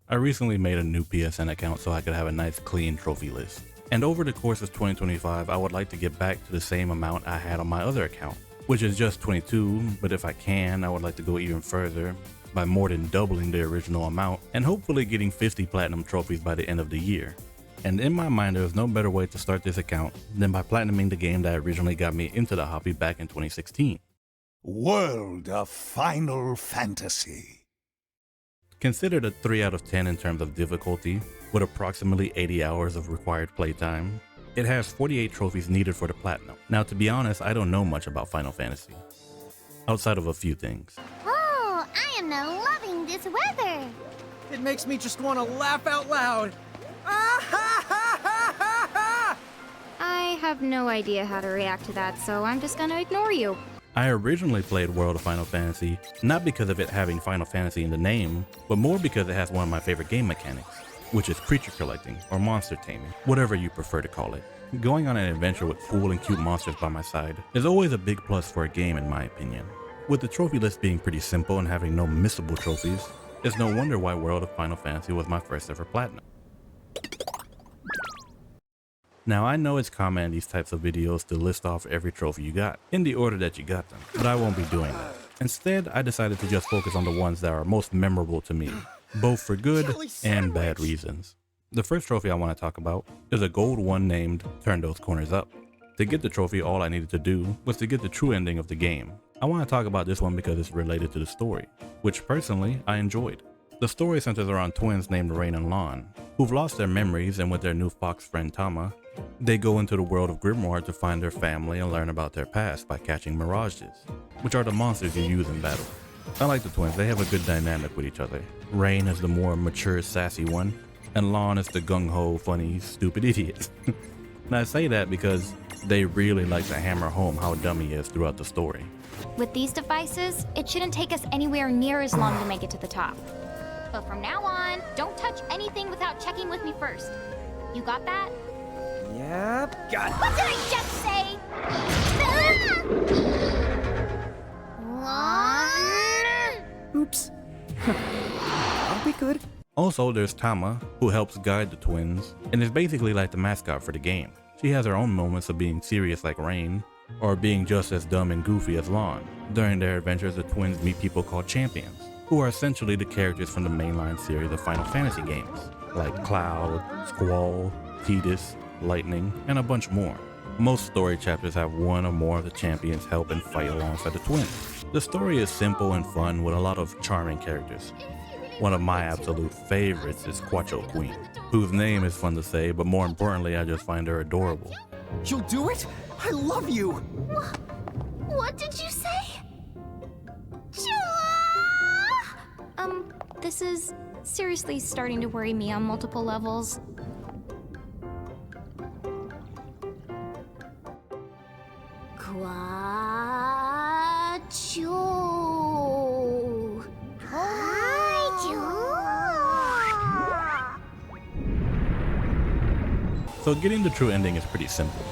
I recently made a new PSN account so I could have a nice clean trophy list. And over the course of 2025, I would like to get back to the same amount I had on my other account, which is just 22, but if I can, I would like to go even further by more than doubling the original amount and hopefully getting 50 platinum trophies by the end of the year. And in my mind, there is no better way to start this account than by platinuming the game that originally got me into the hobby back in 2016. World of Final Fantasy. Considered a 3 out of 10 in terms of difficulty, with approximately 80 hours of required playtime, it has 48 trophies needed for the platinum. Now, to be honest, I don't know much about Final Fantasy, outside of a few things. Oh, I am now loving this weather. It makes me just want to laugh out loud. I have no idea how to react to that, so I'm just gonna ignore you. I originally played World of Final Fantasy, not because of it having Final Fantasy in the name, but more because it has one of my favorite game mechanics, which is creature collecting or monster taming, whatever you prefer to call it. Going on an adventure with cool and cute monsters by my side is always a big plus for a game in my opinion. With the trophy list being pretty simple and having no missable trophies, it's no wonder why World of Final Fantasy was my first ever platinum. Now I know it's common in these types of videos to list off every trophy you got, in the order that you got them, but I won't be doing that. Instead, I decided to just focus on the ones that are most memorable to me, both for good and bad reasons. The first trophy I want to talk about is a gold one named Turn Those Corners Up. To get the trophy, all I needed to do was to get the true ending of the game. I want to talk about this one because it's related to the story, which personally I enjoyed. The story centers around twins named Rain and Lon, who've lost their memories, and with their new fox friend Tama, they go into the world of Grimoire to find their family and learn about their past by catching Mirages, which are the monsters you use in battle. I like the twins, they have a good dynamic with each other. Rain is the more mature, sassy one, and Lon is the gung-ho, funny, stupid idiot. And I say that because they really like to hammer home how dumb he is throughout the story. With these devices, it shouldn't take us anywhere near as long to make it to the top. But from now on, don't touch anything without checking with me first. You got that? Yep, got it. What did I just say? Oops. I'll be good. Also, there's Tama, who helps guide the twins, and is basically like the mascot for the game. She has her own moments of being serious like Rain, or being just as dumb and goofy as Lon. During their adventures, the twins meet people called champions, who are essentially the characters from the mainline series of Final Fantasy games, like Cloud, Squall, Tidus, Lightning, and a bunch more. Most story chapters have one or more of the champions help and fight alongside the twins. The story is simple and fun with a lot of charming characters. One of my absolute favorites is Quacho Queen, whose name is fun to say, but more importantly, I just find her adorable. You'll do it? I love you. What did you say? This is seriously starting to worry me on multiple levels. Quacho. So getting the true ending is pretty simple.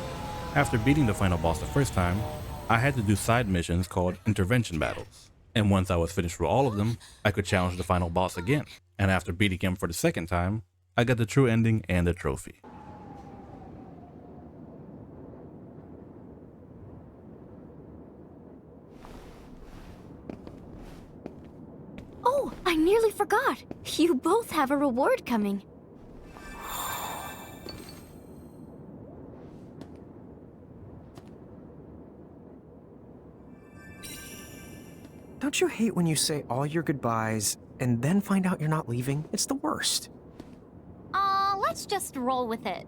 After beating the final boss the first time, I had to do side missions called intervention battles. And once I was finished with all of them, I could challenge the final boss again. And after beating him for the second time, I got the true ending and the trophy. Oh, I nearly forgot. You both have a reward coming. Don't you hate when you say all your goodbyes and then find out you're not leaving? It's the worst. Let's just roll with it.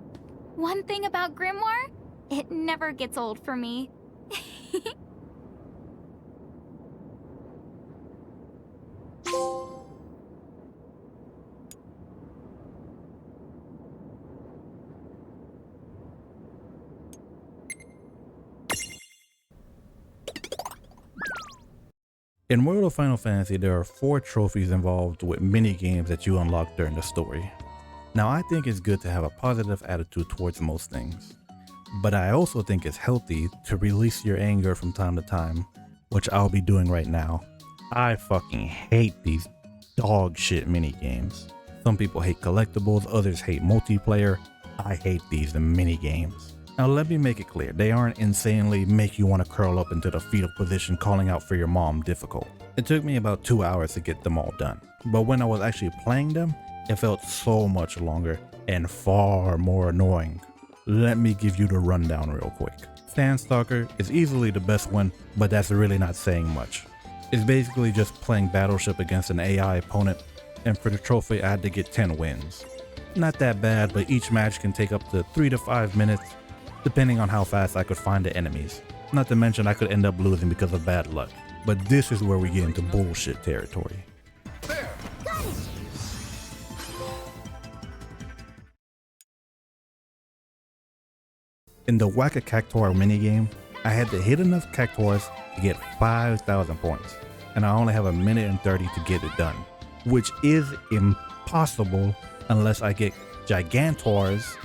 One thing about Grimoire, it never gets old for me. In World of Final Fantasy, there are 4 trophies involved with mini games that you unlock during the story. Now, I think it's good to have a positive attitude towards most things, but I also think it's healthy to release your anger from time to time, which I'll be doing right now. I fucking hate these dog shit mini games. Some people hate collectibles, others hate multiplayer. I hate these mini games. Now let me make it clear, they aren't insanely make you want to curl up into the fetal position calling out for your mom difficult. It took me about 2 hours to get them all done, but when I was actually playing them, it felt so much longer and far more annoying. Let me give you the rundown real quick. Sandstalker is easily the best one, but that's really not saying much. It's basically just playing Battleship against an AI opponent, and for the trophy I had to get 10 wins. Not that bad, but each match can take up to 3 to 5 minutes, depending on how fast I could find the enemies. Not to mention I could end up losing because of bad luck. But this is where we get into bullshit territory. In the Whack-A-Cactuar minigame, I had to hit enough cactuars to get 5,000 points, and I only have 1:30 to get it done, which is impossible unless I get Gigantors,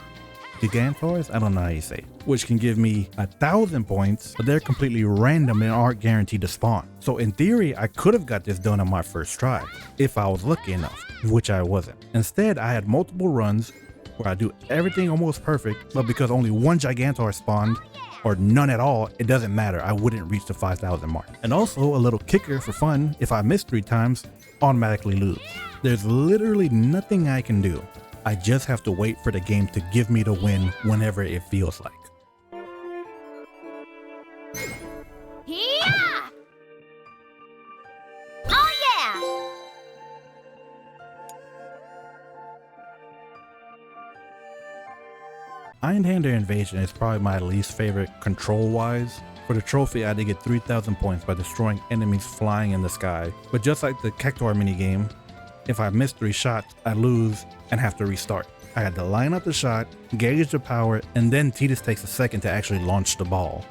I don't know how you say it, which can give me 1,000 points, but they're completely random and aren't guaranteed to spawn. So in theory, I could have got this done on my first try, if I was lucky enough, which I wasn't. Instead, I had multiple runs where I do everything almost perfect, but because only one Gigantor spawned, or none at all, it doesn't matter, I wouldn't reach the 5,000 mark. And also, a little kicker for fun, if I miss 3 times, automatically lose. There's literally nothing I can do. I just have to wait for the game to give me the win whenever it feels like. Yeah! Oh yeah! Ironhander Invasion is probably my least favorite control-wise. For the trophy, I had to get 3,000 points by destroying enemies flying in the sky. But just like the Cactuar minigame, if I miss 3 shots, I lose and have to restart. I had to line up the shot, gauge the power, and then Tidus takes a second to actually launch the ball.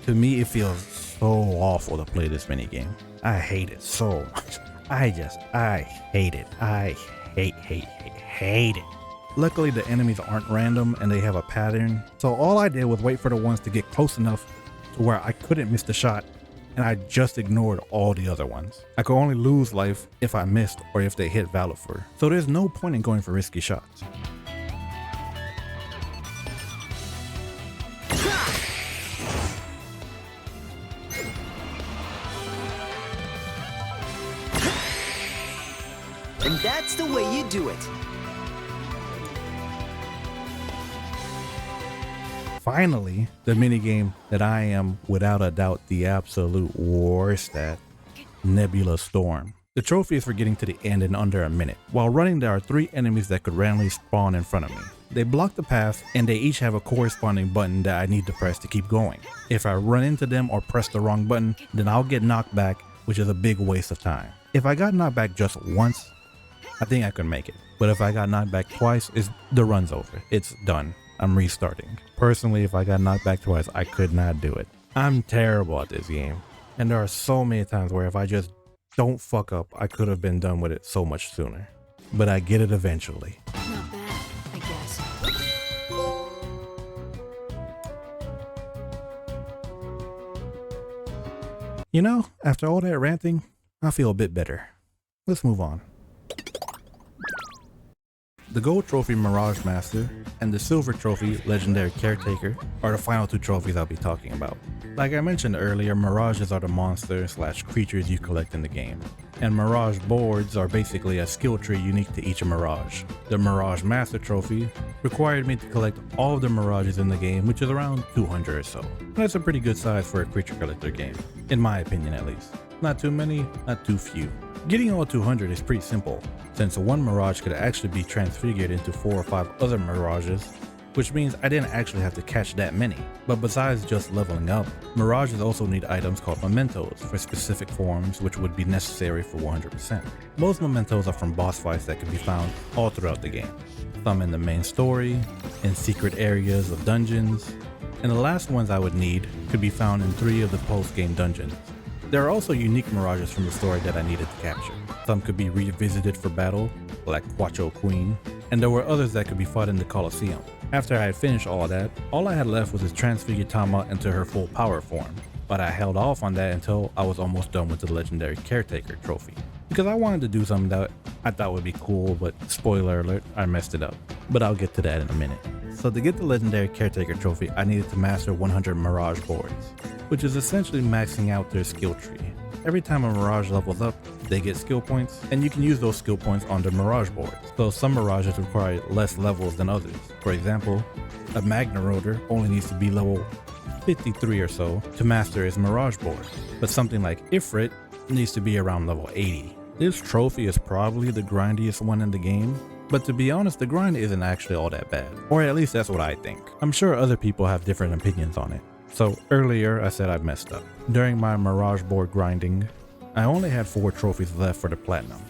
To me, it feels so awful to play this minigame. I hate it so much. I hate it. I hate it. Luckily, the enemies aren't random and they have a pattern. So all I did was wait for the ones to get close enough to where I couldn't miss the shot, and I just ignored all the other ones. I could only lose life if I missed or if they hit Valifur. So there's no point in going for risky shots. And that's the way you do it. Finally, the minigame that I am without a doubt the absolute worst at, Nebula Storm. The trophy is for getting to the end in under a minute. While running, there are 3 enemies that could randomly spawn in front of me. They block the path and they each have a corresponding button that I need to press to keep going. If I run into them or press the wrong button, then I'll get knocked back, which is a big waste of time. If I got knocked back just once, I think I could make it. But if I got knocked back twice, the run's over. It's done. I'm restarting. Personally, if I got knocked back twice, I could not do it. I'm terrible at this game. And there are so many times where if I just don't fuck up, I could have been done with it so much sooner. But I get it eventually. Not bad, I guess. You know, after all that ranting, I feel a bit better. Let's move on. The Gold Trophy Mirage Master and the Silver Trophy Legendary Caretaker are the final 2 trophies I'll be talking about. Like I mentioned earlier, Mirages are the monsters/creatures you collect in the game, and Mirage boards are basically a skill tree unique to each Mirage. The Mirage Master Trophy required me to collect all of the Mirages in the game, which is around 200 or so. That's a pretty good size for a creature collector game, in my opinion at least. Not too many, not too few. Getting all 200 is pretty simple, since one Mirage could actually be transfigured into 4 or 5 other Mirages, which means I didn't actually have to catch that many. But besides just leveling up, Mirages also need items called mementos for specific forms which would be necessary for 100%. Most mementos are from boss fights that can be found all throughout the game. Some in the main story, in secret areas of dungeons, and the last ones I would need could be found in 3 of the post-game dungeons. There are also unique Mirages from the story that I needed to capture. Some could be revisited for battle, like Quacho Queen, and there were others that could be fought in the Colosseum. After I had finished all that, all I had left was to transfigure Tama into her full power form, but I held off on that until I was almost done with the Legendary Caretaker trophy, because I wanted to do something that I thought would be cool, but spoiler alert, I messed it up. But I'll get to that in a minute. So to get the legendary caretaker trophy, I needed to master 100 Mirage boards, which is essentially maxing out their skill tree. Every time a Mirage levels up, they get skill points, and you can use those skill points on the Mirage boards. So some Mirages require less levels than others. For example, a Magna Rotor only needs to be level 53 or so to master his Mirage board, but something like Ifrit needs to be around level 80. This trophy is probably the grindiest one in the game, but to be honest, the grind isn't actually all that bad, or at least that's what I think. I'm sure other people have different opinions on it. So earlier I said I messed up. During my Mirage board grinding, I only had 4 trophies left for the platinum.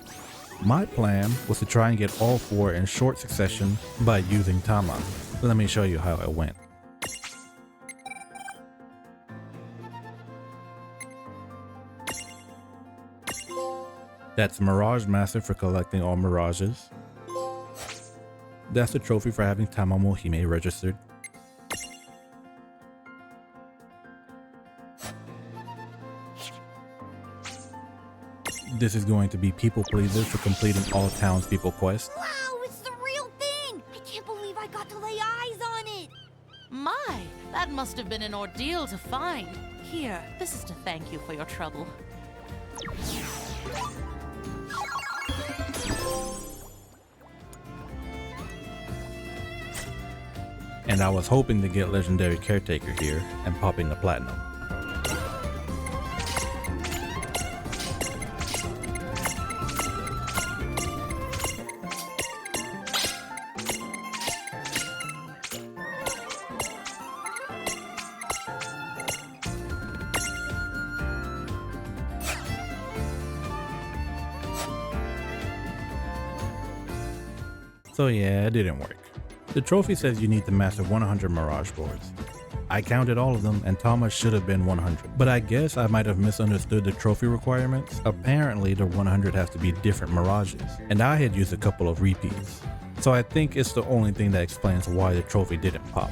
My plan was to try and get all 4 in short succession by using Tama. Let me show you how it went. That's Mirage Master for collecting all Mirages. That's the trophy for having Tama Mohime registered. This is going to be People Pleaser for completing all townspeople quests. Wow, it's the real thing! I can't believe I got to lay eyes on it! My, that must have been an ordeal to find. Here, this is to thank you for your trouble. And I was hoping to get legendary caretaker here and popping the platinum. So yeah, it didn't work. The trophy says you need to master 100 Mirage boards. I counted all of them and Tama should have been 100, but I guess I might have misunderstood the trophy requirements. Apparently the 100 has to be different Mirages, and I had used a couple of repeats. So I think it's the only thing that explains why the trophy didn't pop.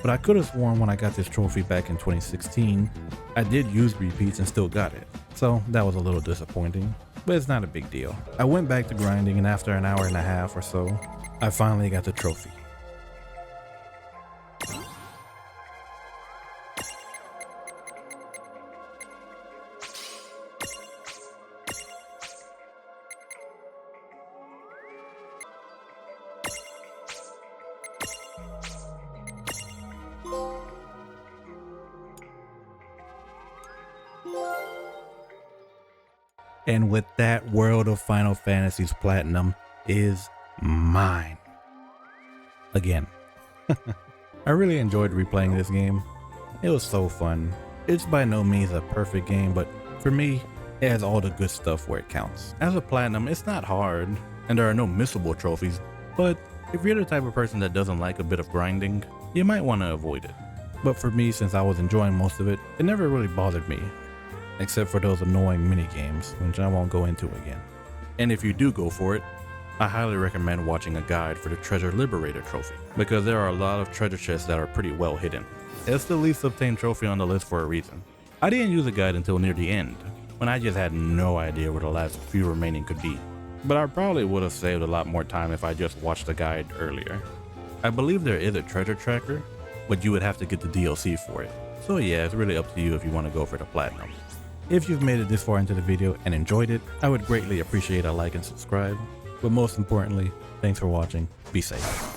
But I could have sworn when I got this trophy back in 2016, I did use repeats and still got it. So that was a little disappointing, but it's not a big deal. I went back to grinding and after an hour and a half or so, I finally got the trophy. And with that, World of Final Fantasy's Platinum is mine. Again. I really enjoyed replaying this game. It was so fun. It's by no means a perfect game, but for me, it has all the good stuff where it counts. As a Platinum, it's not hard, and there are no missable trophies, but if you're the type of person that doesn't like a bit of grinding, you might want to avoid it. But for me, since I was enjoying most of it, it never really bothered me. Except for those annoying mini games, which I won't go into again. And if you do go for it, I highly recommend watching a guide for the Treasure Liberator trophy, because there are a lot of treasure chests that are pretty well hidden. It's the least obtained trophy on the list for a reason. I didn't use a guide until near the end, when I just had no idea where the last few remaining could be. But I probably would have saved a lot more time if I just watched the guide earlier. I believe there is a treasure tracker, but you would have to get the DLC for it. So yeah, it's really up to you if you want to go for the Platinum. If you've made it this far into the video and enjoyed it, I would greatly appreciate a like and subscribe. But most importantly, thanks for watching. Be safe.